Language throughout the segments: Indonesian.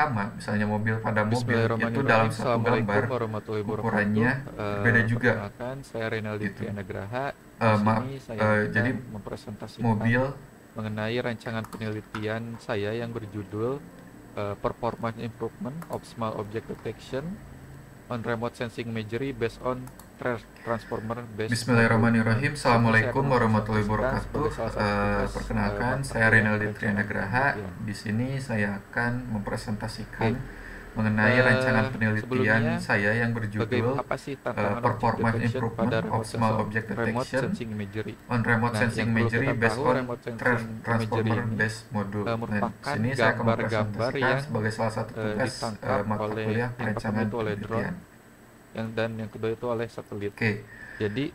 sama, misalnya mobil pada mobil, itu dalam Bismillahirrahmanirrahim. satu Assalamualaikum gambar warahmatullahi ukurannya wabarakatuh. berbeda juga Perkenalkan, saya Renaldi gitu. Trianagraha. Di Maaf, sini saya jadi akan mempresentasikan mobil mengenai rancangan penelitian saya yang berjudul Performance Improvement of Small Object Detection on Remote Sensing Imagery based on Transformer Based Bismillahirrahmanirrahim. Assalamualaikum warahmatullahi wabarakatuh. Perkenalkan, saya Renaldi Trianagraha. Di sini saya akan mempresentasikan mengenai rancangan penelitian saya yang berjudul apa sih tantangan Performance object detection pada Improvement of Small Object remote Detection sensing imagery. on Remote Nah, Sensing yang perlu Imagery kita based tahu, on remote sensing Transformer imagery ini, Based Module. Nah, di merupakan sini saya akan gambar-gambar mempresentasikan yang sebagai salah satu tugas ditangkap mata oleh kuliah yang pertama perancangan itu oleh drone, penelitian. dan yang kedua itu oleh satelit. Oke, Jadi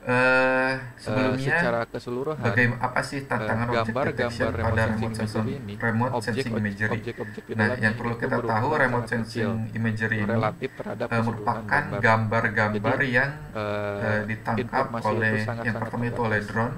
sebelumnya secara keseluruhan bagaimana apa sih tantangan object detection gambar-gambar pada remote sensing imagery ini, remote sensing imagery? objek-objek di Nah, dalamnya yang perlu itu kita tahu, berukuran remote sangat kecil sensing imagery ini relatif terhadap keseluruhan merupakan gambar. gambar-gambar Jadi, yang ditangkap informasi oleh itu sangat-sangat yang pertama itu oleh terbatas. drone,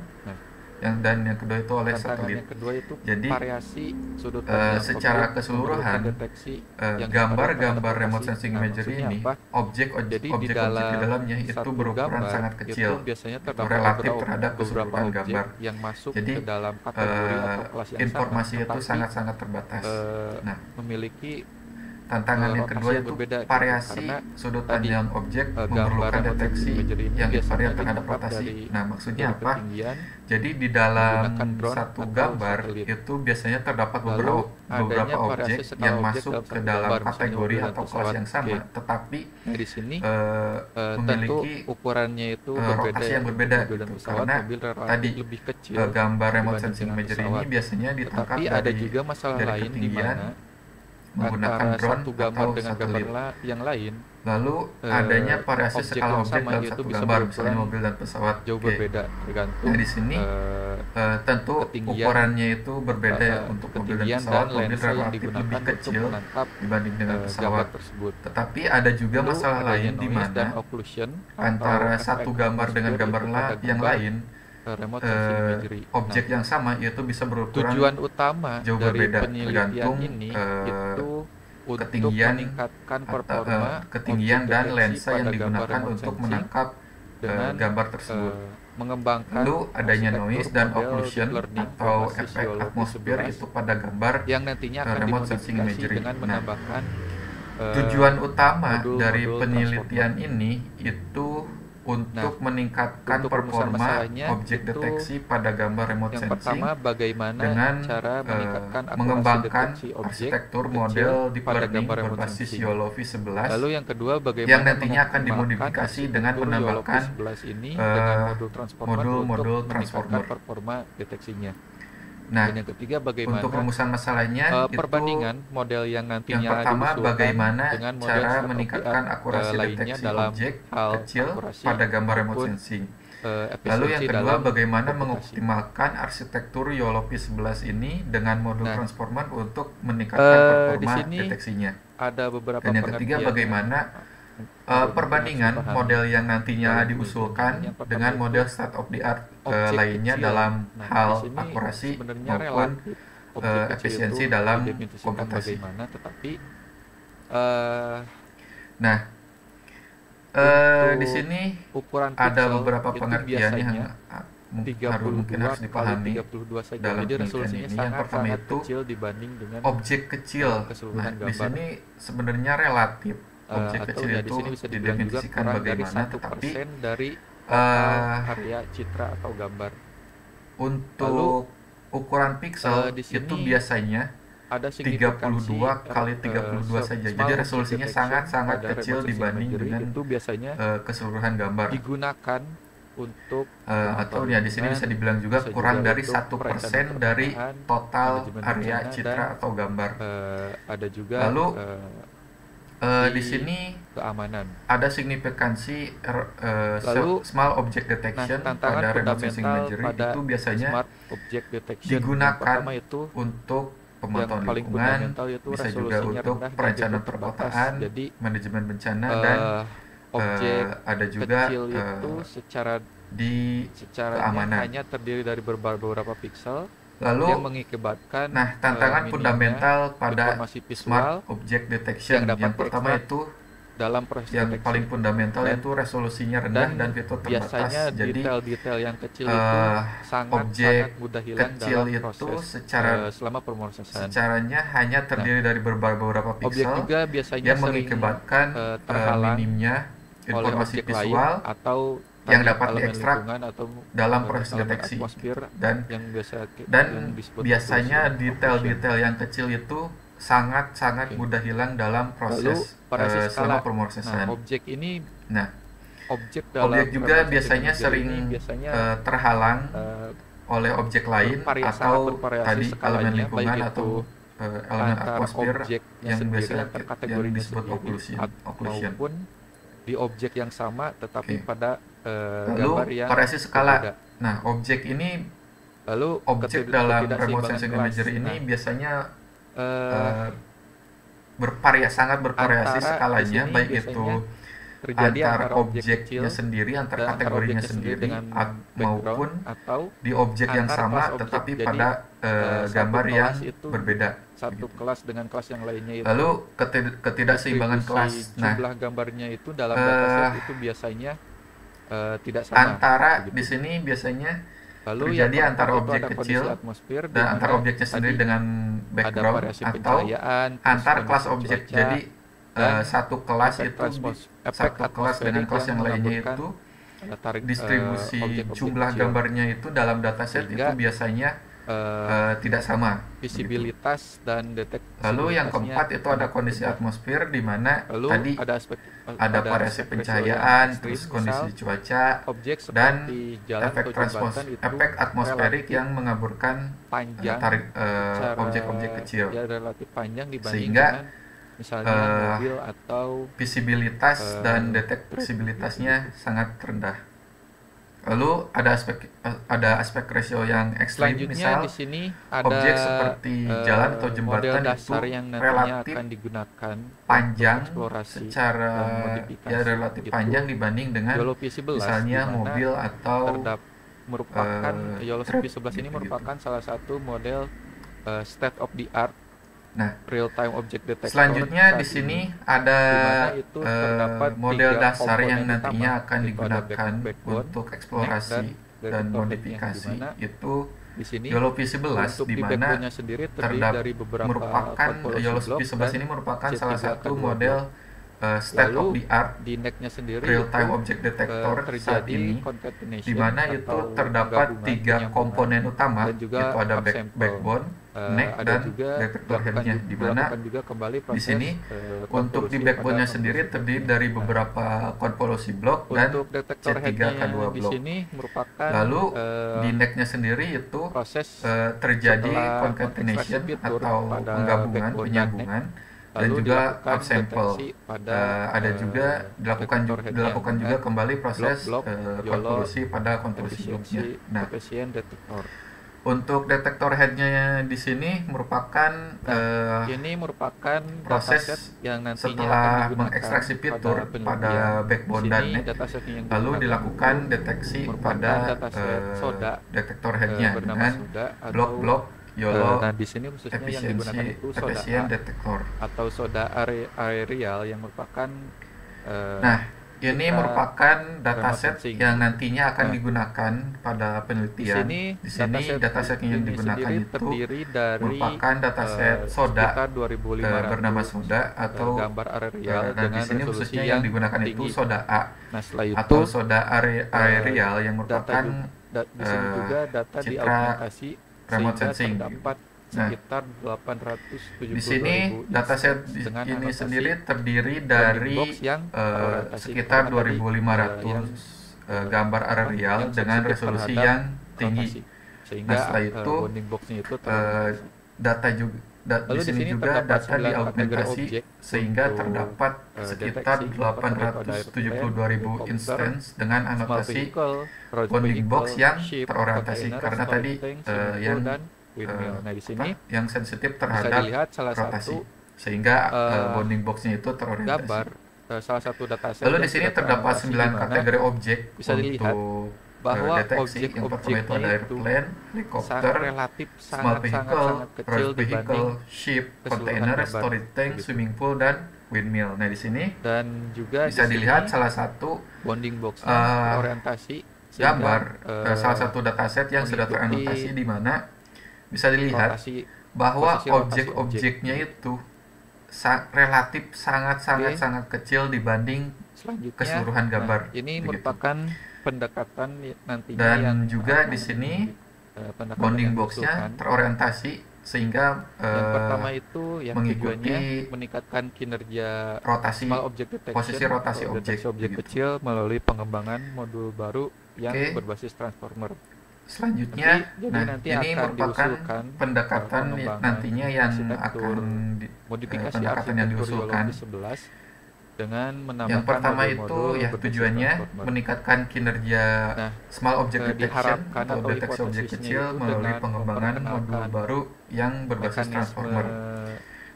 Nah, dan yang kedua itu oleh tantangan satelit. yang kedua itu Jadi, variasi sudut pandang secara objek keseluruhan, memerlukan deteksi yang gambar-gambar cepat dan remote adaptasi. sensing Nah, imagery maksudnya ini, apa? objek-objek Jadi di dalamnya itu satu berukuran gambar sangat itu kecil, biasanya itu terdapat relatif terhadap beberapa keseluruhan objek gambar. yang masuk Jadi, ke dalam kategori atau kelas yang informasi sama, itu tetapi sangat-sangat terbatas. Nah, memiliki tantangan yang lokasi kedua yang itu berbeda gitu. variasi Karena sudut tadi, pandang objek gambar memerlukan remote deteksi sensing imagery ini yang biasanya invarian terhadap ditangkap rotasi. Nah, maksudnya dari apa? ketinggian Jadi di dalam menggunakan drone satu atau gambar satelit. itu biasanya terdapat Lalu beberapa adanya variasi objek skala yang objek masuk dalam ke satu dalam gambar, misalnya kategori mobil dan atau kelas pesawat. yang sama, Oke. tetapi Nah, di sini tentu memiliki ukurannya itu berbeda rotasi ya. yang berbeda Mobil dan gitu. pesawat, Karena mobil relatif tadi lebih kecil gambar remote dibanding sensing dengan imagery ini pesawat. biasanya ditangkap Tetapi ada juga masalah dari lain di ketinggian mana menggunakan antara drone satu gambar atau dengan satelit. gambar yang lain, Lalu adanya variasi objek skala yang objek sama dalam itu satu bisa gambar, berukuran misalnya mobil dan pesawat. jauh Oke. berbeda tergantung Nah, di sini tentu ketinggian, ukurannya itu berbeda ya untuk mobil dan ketinggian pesawat. dan Mobil lensa yang relatif digunakan lebih untuk kecil menangkap dibanding dengan gambar pesawat. tersebut. Tetapi ada juga Lalu masalah adanya lain di noise dan mana occlusion antara atau satu efek gambar dengan atmosfer gambar itu pada yang gambar lain, remote sensing imagery. objek Nah, yang sama itu bisa berukuran tujuan utama jauh dari berbeda penelitian tergantung ini itu untuk ketinggian meningkatkan atau performa ketinggian objek dan deteksi lensa yang pada gambar digunakan remote untuk sensing menangkap dengan gambar tersebut. mengembangkan Lalu adanya arsitektur noise dan model occlusion deep learning atau berbasis efek geologi atmosfer 11 itu pada gambar yang nantinya akan remote sensing dimodifikasi imagery. dengan Nah, menambahkan tujuan utama modul-modul dari penelitian transformer. ini itu untuk meningkatkan untuk rumusan performa masalahnya objek itu deteksi pada gambar remote yang sensing pertama, bagaimana dengan cara meningkatkan akurasi mengembangkan deteksi objek arsitektur kecil model deep pada learning gambar remote berbasis sensing. YOLOV 11 Lalu yang kedua, bagaimana yang nantinya akan mengoptimalkan dimodifikasi dengan arsitektur menambahkan YOLOV 11 ini dengan modul transformer modul-modul untuk transformer. meningkatkan performa deteksinya. Nah, Dan yang ketiga, bagaimana untuk rumusan masalahnya itu perbandingan model yang yang nantinya pertama, diusulkan bagaimana dengan model cara state of the meningkatkan art akurasi lainnya deteksi dalam objek hal kecil akurasi pada gambar remote maupun sensing. Lalu efisiensi yang kedua, dalam bagaimana komputasi. mengoptimalkan arsitektur YOLOV 11 ini dengan modul Nah, transformer untuk meningkatkan di performa sini deteksinya. ada beberapa Dan yang ketiga, pengertian bagaimana yang perbandingan harus dipahami model yang nantinya dalam diusulkan penelitian. Yang pertama dengan itu model state of the art objek lainnya kecil. dalam Nah, hal di sini akurasi sebenarnya maupun relatif objek kecil efisiensi itu dalam didefinisikan komputasi. bagaimana, tetapi Nah, di untuk sini ukuran ada pixel beberapa itu pengertian yang biasanya mungkin harus 32 dipahami kali 32 saja. dalam Jadi penelitian resolusinya ini. Yang pertama sangat itu kecil dibanding dengan objek kecil. Nah, keseluruhan di gambar. sini sebenarnya relatif. Objek Atau kecil ya di itu sini bisa dibilang juga didefinisikan kurang dari bagaimana, 1% tetapi dari total area citra atau gambar. untuk ukuran pixel di itu sini biasanya ada 32 kali 32 saja. Jadi resolusinya sangat-sangat kecil dibanding dengan itu biasanya keseluruhan gambar. digunakan untuk Atau ya di sini bisa dibilang juga bisa kurang juga dari untuk 1% dari perencanaan, total manajemen area bencana, citra dan atau gambar. ada juga Lalu di di sini keamanan. ada signifikansi Lalu, small object detection tantangan pada remote sensing fundamental imagery pada itu biasanya smart object detection yang digunakan pertama itu untuk pemantauan paling lingkungan, fundamental yaitu bisa juga resolusinya untuk rendah dan perencanaan juga terbatas. perkotaan, Jadi manajemen bencana, dan objek ada juga kecil itu di secara keamanan. hanya terdiri dari beberapa pixel Lalu, yang mengakibatkan tantangan minimnya fundamental pada informasi Smart visual Object Detection yang dapat yang pertama diekstrak itu dalam proses yang deteksi. paling fundamental Dan- yaitu resolusinya rendah dan fitur biasanya terbatas. Jadi detail-detail yang kecil itu sangat mudah hilang kecil dalam itu proses selama pemrosesan. secaranya hanya terdiri dari beberapa Objek pixel juga biasanya yang sering mengakibatkan terhalang minimnya oleh informasi objek lain visual atau yang tadi dapat elemen diekstrak lingkungan atau dalam proses elemen deteksi. atmosfer Dan yang dan disebut biasanya occlusion. detail-detail yang kecil itu sangat Oke. mudah hilang dalam Lalu proses variasi selama skala. pemrosesan. Objek ini Nah, objek dalam objek juga proses biasanya imagery sering ini biasanya terhalang oleh objek lain sangat atau bervariasi tadi elemen skalanya, lingkungan baik atau itu elemen antar atmosfer objeknya yang sendiri, biasanya antar yang kategorinya disebut sendiri, occlusion. maupun di objek yang sama tetapi Oke. pada Lalu gambar yang variasi skala. berbeda. Nah, objek ini Lalu objek dalam remote ketidakseimbangan sensing kelas. imagery ini Nah, biasanya eh, sangat bervariasi antara di skalanya, sini baik biasanya itu terjadi antar antara objek kecil objeknya sendiri, antar dan antara kategorinya objeknya sendiri sendiri, dengan maupun background atau di objek yang antar sama kelas objek. tetapi Jadi, pada satu gambar kelas yang itu berbeda. satu Begitu. kelas dengan kelas yang lainnya itu Lalu ketidakseimbangan kelas. distribusi Nah, jumlah gambarnya itu dalam dataset itu biasanya tidak sama. antara begitu. di sini biasanya Lalu terjadi yang antara keempat itu objek ada kecil kondisi atmosfer, di dan mana antar objeknya sendiri tadi dengan ada background variasi atau pencahayaan, terus antar kelas kondisi objek. cuaca, Jadi dan satu kelas efek itu efek satu kelas dengan atmosferik kelas yang lainnya mengaburkan itu tarik distribusi objek-objek jumlah kecil. gambarnya itu dalam dataset itu Sehingga, biasanya tidak sama. visibilitas dan deteksi. Lalu yang keempat itu ada kondisi atmosfer, di mana Lalu tadi ada variasi aspek pencahayaan, resiko yang terus ekstrim, kondisi misal cuaca, objek dan seperti jalan atau jembatan itu efek atmosferik relatif yang mengaburkan panjang tarik objek kecil. ya relatif panjang dibanding Sehingga, dengan misalnya mobil atau visibilitas dan deteksibilitasnya sangat rendah. Lalu ada aspek ratio yang ekstrim, selanjutnya misal di sini ada objek seperti jalan atau model jembatan dasar itu yang nantinya relatif akan digunakan panjang untuk eksplorasi secara dan modifikasi. relatif Gitu. panjang dibanding dengan YOLO P11 misalnya di mana mobil atau merupakan YOLO truk P11 ini gitu-gitu. merupakan salah satu model state of the art Nah, real time object detector. selanjutnya saat di sini ini, ada di mana itu terdapat model tiga dasar yang komponen nantinya utama, akan yaitu ada digunakan backbone, untuk neck, eksplorasi dan detektor headnya, modifikasi, di mana itu di sini YOLO P11, untuk di di mana backbone-nya sendiri terdiri dari beberapa merupakan topologi YOLO blok P11 dan ini merupakan C3 salah satu kedua model state Lalu, of the art di neck-nya sendiri real time itu, object detector saat terjadi ini, concatenation di mana itu atau terdapat gabungan, tiga penyambungan, komponen utama, dan juga yaitu ada upsample. backbone, neck, ada dan juga detector headnya, di mana dilakukan juga kembali di proses sini untuk di konvolusi backbone-nya pada sendiri konvolusi. terdiri dari beberapa konvolusi blok dan Untuk detektor C3 headnya K2 di blok. sini merupakan Lalu di neck-nya sendiri itu proses terjadi setelah concatenation ekstraksi fitur atau pada penggabungan, backbone penyambungan, dan lalu juga dilakukan upsample. deteksi pada Ada juga dilakukan detektor headnya juga dengan kembali proses blok-blok YOLO konvolusi pada konvolusi bloknya. Nah, efisien detektor. untuk detektor headnya di sini merupakan Ini merupakan proses dataset yang nantinya akan setelah digunakan mengekstraksi fitur penelitian. pada backbone Di dan sini neck, datasetnya yang lalu digunakan dilakukan deteksi merupakan pada dataset SODA, detektor headnya bernama dengan SODA atau blok-blok YOLO nah di sini khususnya yang digunakan itu SODA efficient A detector. atau SODA aerial yang merupakan Nah, ini kita merupakan remote dataset sensing. yang nantinya akan Nah, digunakan pada di penelitian. sini Di sini dataset yang ini digunakan sendiri itu terdiri dari merupakan dataset SODA sekitar 2.500 bernama SODA atau gambar aerial dan di dengan sini resolusi khususnya yang digunakan itu tinggi. SODA A Nah setelah itu atau SODA aerial yang data merupakan di sini juga data citra diaugmentasi remote sehingga sensing. terdapat Nah, sekitar 872.000 di sini dataset dengan ini anotasi sendiri terdiri box dari yang sekitar terorientasi 2.500 yang gambar aerial yang dengan sensitif resolusi terhadap yang tinggi. rotasi. Sehingga Nah, setelah itu, bounding boxnya itu data juga di Lalu sini juga terdapat data 9 diaugmentasi kategori objek sehingga untuk, terdapat sekitar deteksi 872.000 helikopter, instance dengan small anotasi vehicle, road bounding box vehicle, yang ship, terorientasi container, karena storage tadi tank, swimming pool, yang dan windmill. Nah di sini yang sensitif bisa terhadap dilihat salah rotasi satu sehingga eh, bounding boxnya itu terorientasi. gambar salah satu dataset Lalu yang di sini sudah terdapat terorientasi 9 di mana kategori objek bisa dilihat untuk bahwa deteksi. Yang pertama itu ada objek-objeknya itu airplane, helikopter, relatif small vehicle, sangat kecil road dibanding vehicle, ship, keseluruhan container, gambar, storage tank, begitu. swimming pool, dan windmill. Nah, di sini Dan juga bisa di dilihat sini salah satu bounding box-nya eh, terorientasi gambar, sehingga salah satu dataset yang sudah mengikuti teranotasi, di mana bisa dilihat rotasi bahwa posisi rotasi objek-objeknya objek. itu relatif Oke. sangat kecil dibanding Selanjutnya, keseluruhan gambar. ini begitu. merupakan pendekatan nantinya Dan yang juga akan di sini pendekatan bounding yang box-nya diusulkan. terorientasi sehingga Yang pertama itu yang mengikuti tujuannya meningkatkan kinerja rotasi small object detection posisi rotasi atau objek, deteksi objek begitu. kecil melalui pengembangan modul baru yang Oke. berbasis transformer. Selanjutnya, Nanti ini akan merupakan diusulkan pendekatan pengembangan nantinya yang arsitektur akan modifikasi pendekatan yang arsitektur diusulkan. Yologi 11 dengan menambahkan Yang pertama itu modul-modul ya berbasis tujuannya transformer. meningkatkan kinerja Nah, small object detection diharapkan atau atau deteksi objek hipotesisnya kecil itu melalui dengan pengembangan modul memperkenalkan baru yang berbasis mekanisme transformer.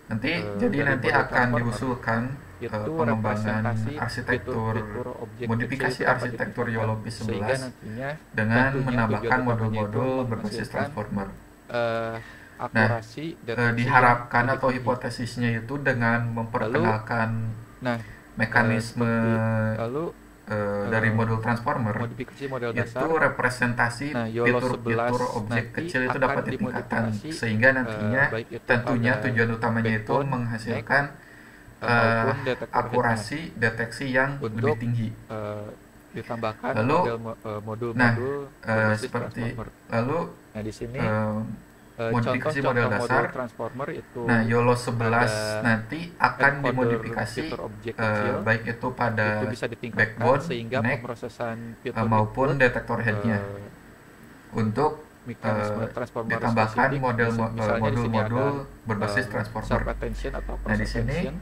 Nanti jadi dari nanti modul akan transformer diusulkan itu pengembangan representasi arsitektur fitur-fitur objek modifikasi kecil itu dapat arsitektur ditentukan, Yolobi sehingga 11 nantinya dengan tentunya menambahkan tujuan utamanya itu modul-modul berbasis menghasilkan transformer. akurasi deteksi Diharapkan yang atau lebih tinggi. hipotesisnya itu dengan memperkenalkan Nah, mekanisme lalu dari modul transformer modifikasi model dasar. itu representasi Nah, YOLO fitur-fitur 11 objek nanti kecil itu akan dapat ditingkatkan dimodifikasi, sehingga nantinya baik itu tentunya pada tujuan utamanya itu backbone, menghasilkan maupun detektor akurasi deteksi yang Untuk, lebih tinggi. ditambahkan Lalu, modul-modul berbasis seperti transformer. lalu Nah, di sini modifikasi contoh-contoh model dasar. transformer itu Nah, YOLO 11 ada nanti akan encoder dimodifikasi fitur objek kecil, baik itu pada itu bisa ditingkatkan backbone, sehingga neck, pemrosesan fitur maupun input, detektor headnya untuk mekanisme transformer ditambahkan spesifik. misalnya di sini modul-modul ada, berbasis sharp transformer. attention atau Nah, di sini attention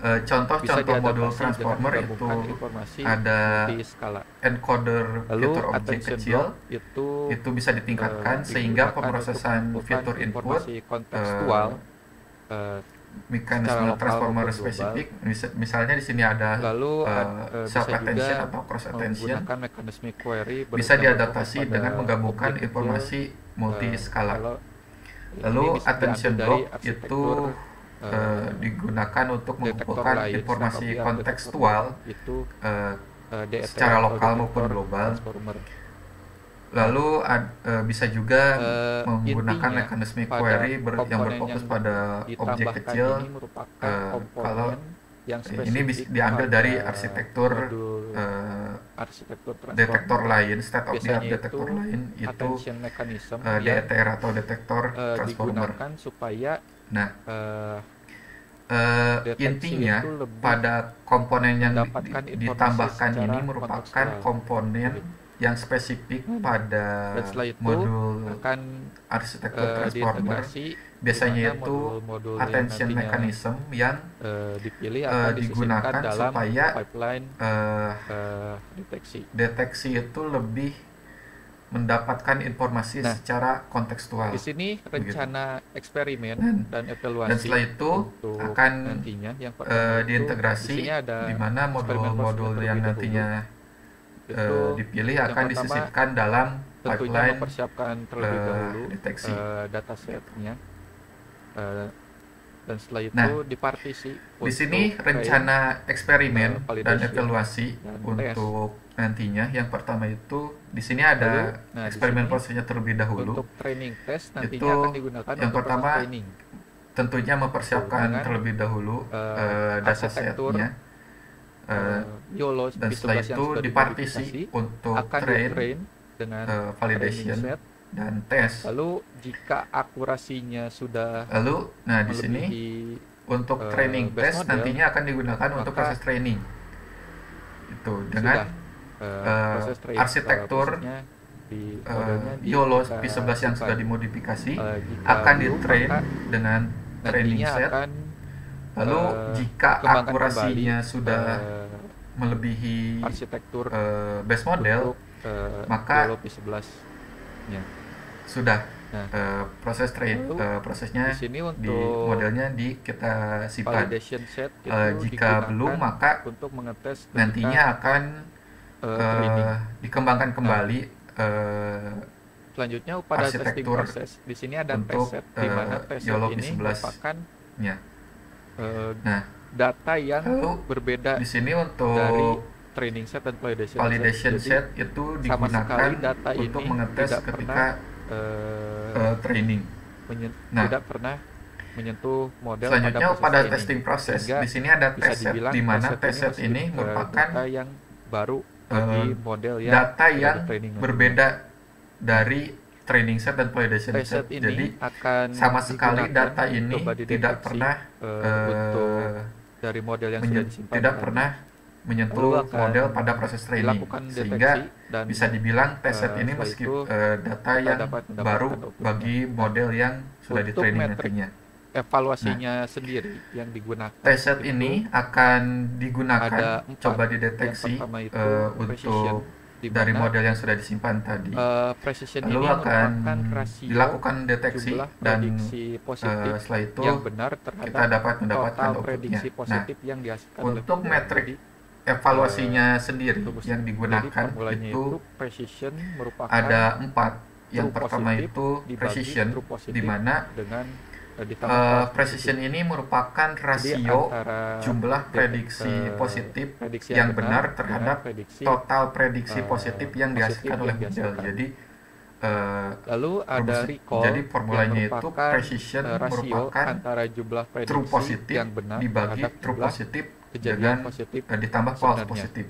bisa contoh-contoh modul diadaptasi transformer dengan itu menggabungkan informasi ada di skala. encoder Lalu fitur objek attention kecil block itu bisa ditingkatkan sehingga digunakan pemrosesan untuk fitur input informasi kontekstual mekanisme secara lokal transformer maupun spesifik. Misalnya di sini ada lalu self bisa attention juga atau cross attention, menggunakan mekanisme query bisa berbentuk diadaptasi pada dengan menggabungkan objek kecil, informasi multi skala. kalau Lalu ini bisa attention diambil dari block itu arsitektur, digunakan untuk detektor mengumpulkan lain, informasi state of the art kontekstual detektor itu DET secara atau lokal detektor maupun global. transformer. Lalu bisa juga menggunakan Intinya, mekanisme pada query yang komponen berfokus yang pada objek ditambahkan kecil. ini merupakan Kalau komponen yang ini spesifik diambil pada dari arsitektur modul arsitektur detektor transformer. lain, state of the art Biasanya detektor itu lain itu attention mechanism yang DETR atau detektor transformer. digunakan supaya Nah, deteksi intinya itu lebih pada komponen yang mendapatkan informasi ditambahkan secara ini merupakan kontekstual. komponen yang spesifik pada Dan setelah itu modul akan arsitektur transformer. diintegrasi Biasanya di mana itu modul-modul yang attention nantinya, mechanism yang dipilih akan disisipkan digunakan dalam supaya pipeline deteksi. deteksi itu lebih mendapatkan informasi Nah, secara kontekstual. Di sini rencana eksperimen dan Dan evaluasi setelah itu untuk akan nantinya yang pertama itu, diintegrasi di sini ada di mana eksperimen modul-modul terlebih yang dahulu. nantinya Itu dipilih yang akan pertama, disisipkan dalam tentunya pipeline mempersiapkan terlebih dahulu deteksi. datasetnya, dan setelah itu Nah, dipartisi Di sini untuk rencana eksperimen dan validation evaluasi dan untuk nantinya. Yang pertama itu di sini ada di eksperimen sini prosesnya terlebih dahulu. untuk training test nantinya Itu akan digunakan yang untuk pertama, proses training. Tentunya mempersiapkan Dengan, terlebih dahulu arsitektur, datasetnya. YOLO Dan setelah yang itu sudah dipartisi dimodifikasi untuk akan train, dengan validation, training set. dan tes. Lalu jika akurasinya sudah Nah di sini melebihi untuk training base test model, nantinya akan digunakan untuk maka proses training. Itu dengan proses arsitektur prosesnya di modelnya YOLO kita P11 yang sudah simpan. dimodifikasi Jika akan belum, ditrain maka dengan training nantinya set. akan Lalu jika kembangkan akurasinya kembali, sudah melebihi arsitektur base model, untuk maka YOLO P11 nya. sudah Nah, proses lalu prosesnya di sini di untuk modelnya kita simpan. validation set itu Jika digunakan belum, maka untuk mengetes ketika nantinya akan training. dikembangkan kembali Selanjutnya pada testing arsitektur proses, di sini ada test untuk set, di mana test set YOLO ini P11 merupakan nya. Nah, data yang lalu berbeda di sini dari untuk training set dan validation validation set. set itu Sama sekali digunakan data untuk ini mengetes tidak ketika training. Nah, tidak pernah menyentuh model selanjutnya pada proses testing proses, Sehingga di sini ada bisa test set dibilang di mana test test set masih, ini merupakan data yang baru bagi model yang data sudah yang di-training berbeda dari training set dan validation Test set set. ini Jadi akan sama sekali digunakan data ini coba tidak dideteksi, pernah untuk dari model yang sudah disimpan tidak tadi. pernah Lalu menyentuh akan model pada proses training, dilakukan sehingga deteksi dan bisa dibilang test set ini setelah meski itu data kita yang dapat mendapatkan baru outputnya. bagi model yang sudah di Untuk training metrik nantinya. evaluasinya sendiri yang digunakan Test set itu ini akan digunakan ada 4. coba Yang dideteksi pertama itu precision, untuk di dari mana model yang sudah disimpan tadi. precision Lalu ini akan merupakan rasio dilakukan deteksi jumlah dan prediksi positif setelah itu yang benar terhadap kita dapat mendapatkan total outputnya. prediksi Nah, positif yang dihasilkan oleh untuk model. metrik Jadi, evaluasinya sendiri rumus. yang Jadi digunakan formulanya itu precision merupakan ada 4. Yang true pertama positif itu dibagi precision, true positif di mana dengan ditambah false precision positif. ini merupakan Jadi rasio antara jumlah prediksi positif prediksi yang benar dengan terhadap prediksi total prediksi positif yang dihasilkan oleh yang model. dihasilkan. Jadi Lalu ada recall jadi formulanya yang itu merupakan precision rasio merupakan antara jumlah prediksi true positif yang benar dibagi terhadap true jumlah positif kejadian dengan positif ditambah false sebenarnya. positif.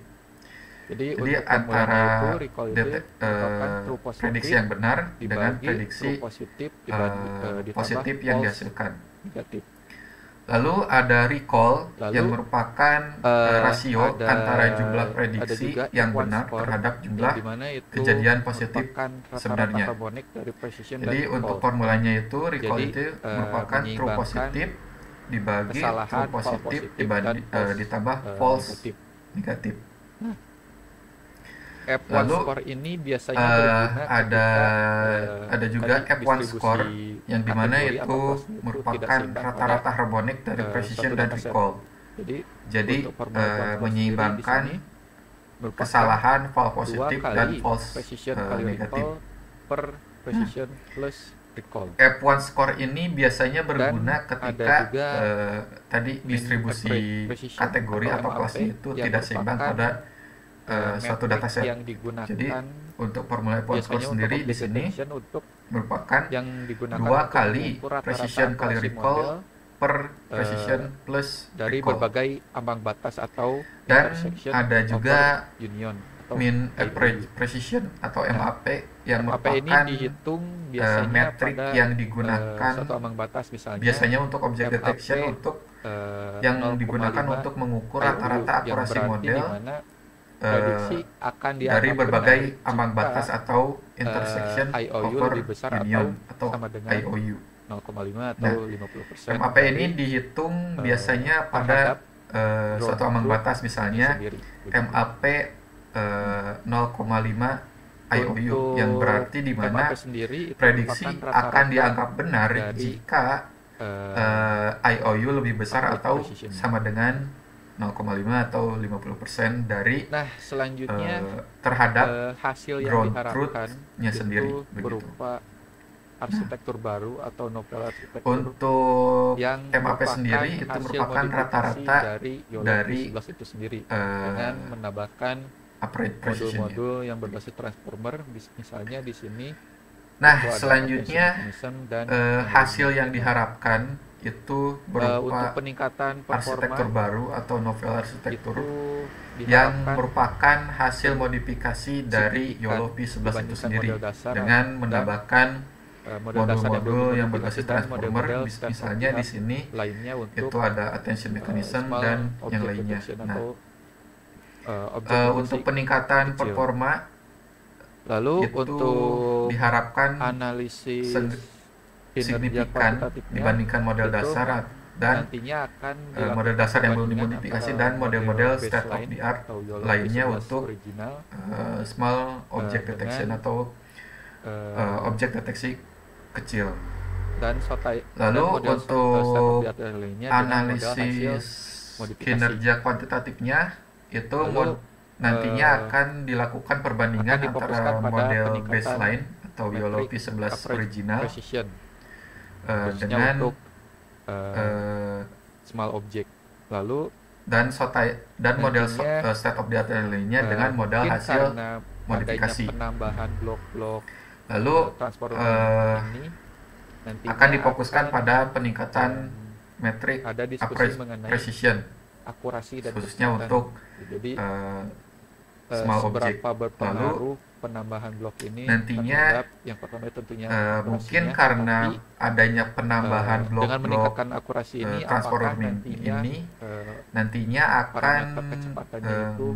Jadi Jadi untuk formulanya antara itu recall itu merupakan true positif prediksi yang benar dengan dibagi prediksi true positif dibagi, ditambah positif yang false dihasilkan. negatif. Lalu ada recall Lalu, yang merupakan rasio antara jumlah prediksi yang benar terhadap jumlah kejadian positif sebenarnya. Dari precision Jadi dan untuk recall. formulanya itu recall Jadi, itu merupakan true menyeimbangkan positif dibagi kesalahan true false positif positif dan false, ditambah false negatif. negatif. F1 Lalu, score ini biasanya berguna ada juga tadi F1 score yang dimana kategori itu atau kelas itu merupakan tidak seimbang rata-rata pada, harmonik dari precision satu dan dataset. recall. Jadi Jadi untuk formula F1 score menyeimbangkan sendiri di sini merupakan kesalahan false dua positif kali dan false precision kali negatif. recall per precision plus recall. F1 score ini biasanya berguna Dan ketika ada juga tadi mean distribusi precision kategori atau MAP kelasnya itu yang tidak seimbang merupakan, pada suatu metrik dataset. yang digunakan Jadi untuk formula F1 score biasanya sendiri untuk di sini detection untuk merupakan yang digunakan dua untuk kali mengukur rata-rata precision kali akurasi recall model per precision plus dari recall. berbagai ambang batas atau Dan intersection ada juga over union atau mean IU. precision atau MAP yang MAP ini merupakan dihitung biasanya metrik pada yang digunakan satu ambang batas misalnya biasanya untuk object MAP, detection untuk yang 0,5 digunakan untuk mengukur IU, rata-rata yang akurasi berarti model di mana prediksi akan dari dianggap berbagai benar ambang jika, batas atau intersection IOU over lebih besar union atau sama dengan IOU. 0,5 atau Nah, 50% MAP ini dihitung biasanya pada terhadap suatu ambang group batas, misalnya sendiri. MAP 0,5 IOU, yang berarti di mana MAP sendiri itu prediksi merupakan akan rata-rata dianggap benar dari, jika IOU lebih besar atau precision. sama dengan 0,5 atau 50% dari Nah, selanjutnya terhadap hasil yang ground diharapkan truth-nya itu sendiri, begitu. berupa arsitektur baru atau novel arsitektur Untuk yang MAP merupakan sendiri itu hasil merupakan modifikasi rata-rata dari YOLO dari, P11 itu sendiri dengan menambahkan upright precision-nya. modul-modul yang berbasis transformer, misalnya di sini. Nah, itu ada selanjutnya attention mechanism dan hasil yang diharapkan itu untuk berupa peningkatan arsitektur performa baru atau novel arsitektur itu yang diharapkan merupakan hasil modifikasi dari signifikan YOLO P11 itu dibandingkan sendiri model dasar dengan dan menambahkan model dasar yang belum modul yang dimodifikasi berbasis dan transformer, model-model misalnya di sini lainnya untuk itu ada attention mechanism small dan object yang lainnya. detection Nah, atau, object deteksi untuk peningkatan kecil. performa Lalu itu untuk diharapkan analisis kinerja signifikan kuantitatifnya dibandingkan model itu dasar dan nantinya akan model dasar yang belum perbandingan dimodifikasi antara dan model-model model state of baseline the art atau YOLO lainnya P11 untuk original small object dengan, detection atau objek deteksi kecil. dan Lalu model untuk state of the art lainnya dengan model hasil analisis modifikasi. kinerja kuantitatifnya itu Lalu, nantinya akan dilakukan perbandingan akan difokuskan antara pada model peningkatan baseline atau YOLO metric P11 original precision, khususnya dengan untuk small object. Lalu dan model nantinya, state of the art lainnya dengan modal mungkin hasil karena modifikasi. adanya penambahan blok-blok Lalu transformer ini nantinya akan difokuskan akan pada peningkatan metrik ada diskusi mengenai precision, akurasi dan khususnya kecepatan. untuk Jadi small object. seberapa berpengaruh penambahan blok ini Nantinya terhadap yang pertama tentunya mungkin akurasinya, karena tetapi, adanya penambahan dengan blok-blok meningkatkan akurasi ini apakah transformer nantinya ini nantinya akan parameter kecepatannya itu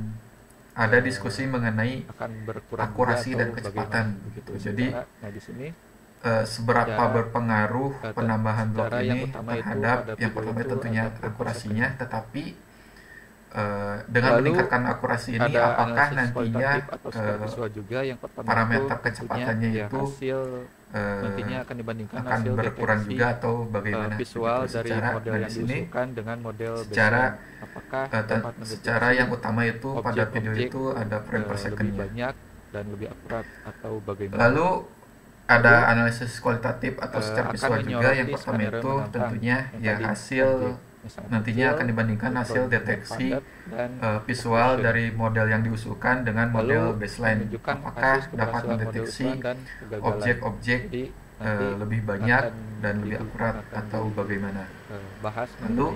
ada diskusi mengenai akan berkurang akurasi juga dan atau kecepatan. bagaimana, begitu. Jadi Nah di sini seberapa secara- berpengaruh penambahan blok secara yang ini utama itu terhadap pada yang video pertama itu tentunya ada frame per akurasinya, tetapi dengan Lalu, meningkatkan akurasi ini ada apakah analisis nantinya kualitatif atau secara visual juga. Yang pertama parameter itu kecepatannya tentunya, itu hasil nantinya akan dibandingkan akan hasil berkurang deteksi juga atau bagaimana visual begitu. dari Secara model nah, yang di sini diusulkan dengan model secara baseline. Apakah dapat secara yang utama itu pada video objek-objek, itu ada frame per lebih second-nya. banyak dan lebih akurat atau bagaimana. Lalu ada analisis kualitatif atau secara akan visual juga. menyoroti Yang pertama skenario itu menantang tentunya yang ya tadi hasil objek misalnya nantinya kecil, akan dibandingkan hasil mikro, deteksi padat, dan visual precision. dari model yang diusulkan dengan Lalu, model baseline. menunjukkan Apakah kasus dapat keberhasilan model mendeteksi usulan dan kegagalan. objek-objek Jadi, nanti lebih banyak akan dan lebih akurat akan atau bagaimana. bahas Lalu,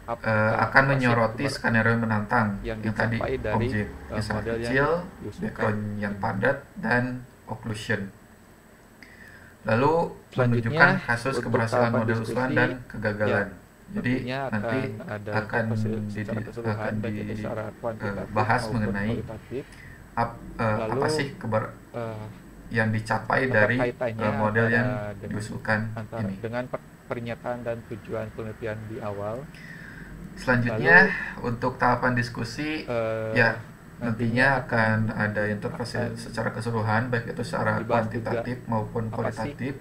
mengenai akan menyoroti skenario menantang yang yang tadi dicapai dari objek yang sangat model yang kecil, diusulkan. background yang padat, dan occlusion. Lalu Selanjutnya, menunjukkan kasus untuk keberhasilan tahapan model diskusi, usulan dan kegagalan. Jadi tentunya nanti ada akan secara keseluruhan baik itu secara kuantitatif dibahas maupun mengenai kualitatif. apa Lalu, sih yang dicapai apa dari kaitannya model yang dengan- diusulkan antara ini. dengan pernyataan dan tujuan penelitian di awal. Selanjutnya untuk tahapan diskusi ya nantinya akan ada interpretasi secara keseluruhan baik itu secara dibahas kuantitatif maupun apa sih, kualitatif.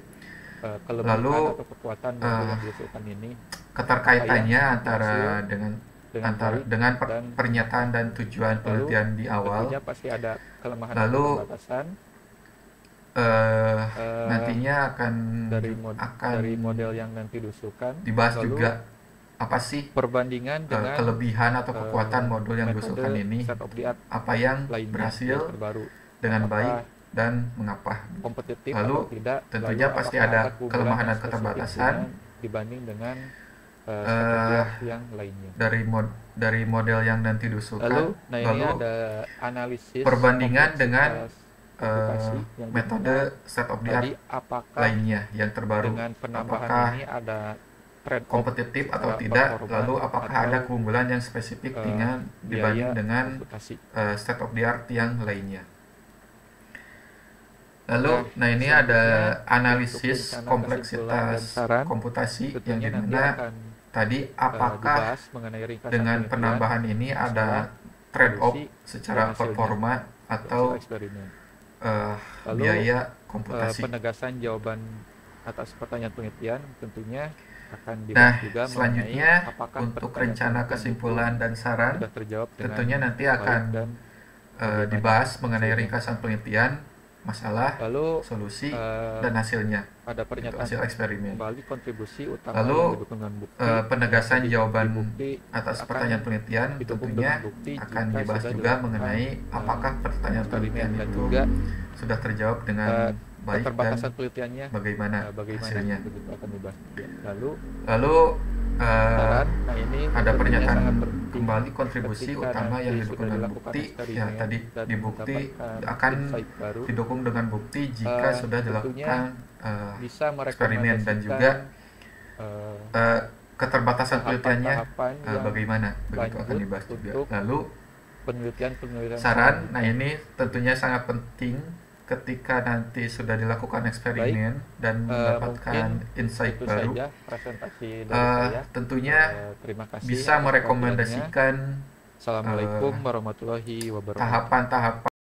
kelebihan Lalu, atau kekuatan model yang diusulkan ini Keterkaitannya Apa yang antara dihasil dengan baik dengan dan pernyataan dan tujuan lalu penelitian di awal. tentunya pasti ada kelemahan Lalu, dan keterbatasan Nantinya akan dari model yang nanti diusulkan. dibahas Lalu, juga apa sih perbandingan dengan kelebihan atau kekuatan modul yang metode diusulkan ini, state of the art apa yang lainnya berhasil yang terbaru, dengan apakah baik dan mengapa. kompetitif Lalu, atau tidak. tentunya Lalu, pasti apakah ada keunggulan kelemahan yang dan spesifik keterbatasan dibanding dengan state of the art yang lainnya. dari model yang nanti diusulkan. Lalu, nah ini Lalu, ada analisis perbandingan dengan kompleksitas yang metode dimana state of the art tadi apakah lainnya yang terbaru, dengan penambahan apakah ini ada trade-off kompetitif atau secara tidak. performa Lalu apakah atau, ada keunggulan yang spesifik dengan dibanding biaya dengan konsultasi. state of the art yang lainnya. Lalu, nah ini selanjutnya, ada untuk analisis rencana kompleksitas kesimpulan dan saran, komputasi yang tentunya nanti dimana akan tadi apakah dibahas mengenai ringkasan dengan penelitian, penambahan ini ada masalah trade-off produksi secara dan hasilnya, performa atau hasil eksperimen. Lalu, biaya komputasi. penegasan jawaban atas pertanyaan penelitian tentunya akan Nah, dibahas juga selanjutnya mengenai apakah untuk pertanyaan rencana penelitian kesimpulan itu dan saran sudah terjawab dengan tentunya nanti baik akan dan dibahas mengenai hasilnya. ringkasan penelitian, masalah, Lalu solusi, eh, dan hasilnya, ada itu pernyataan hasil eksperimen. kembali kontribusi utama Lalu, yang didukung dengan bukti, penegasan Jadi, jawaban bukti atas akan pertanyaan penelitian didukung tentunya dengan bukti akan jika dibahas sudah juga dilakukan, mengenai apakah pertanyaan eksperimen penelitian dan itu juga sudah terjawab dengan baik dan keterbatasan penelitiannya bagaimana hasilnya. begitu akan dibahas. Lalu saran, nah ini ada tentunya pernyataan sangat penting kembali kontribusi ketika utama nanti yang sudah didukung dengan dilakukan bukti. Ya eksperimen tadi dan di bukti mendapatkan akan insight baru, didukung dengan bukti jika sudah tentunya dilakukan bisa eksperimen dan juga merekomendasikan keterbatasan penelitiannya tahapan yang bagaimana begitu akan lanjut dibahas juga. untuk Lalu penelitian saran, nah ini tentunya sangat penting ketika nanti sudah dilakukan eksperimen dan mendapatkan insight itu baru. saja presentasi dari saya. Tentunya Terima kasih bisa atas merekomendasikan Assalamualaikum warahmatullahi wabarakatuh. tahapan-tahapan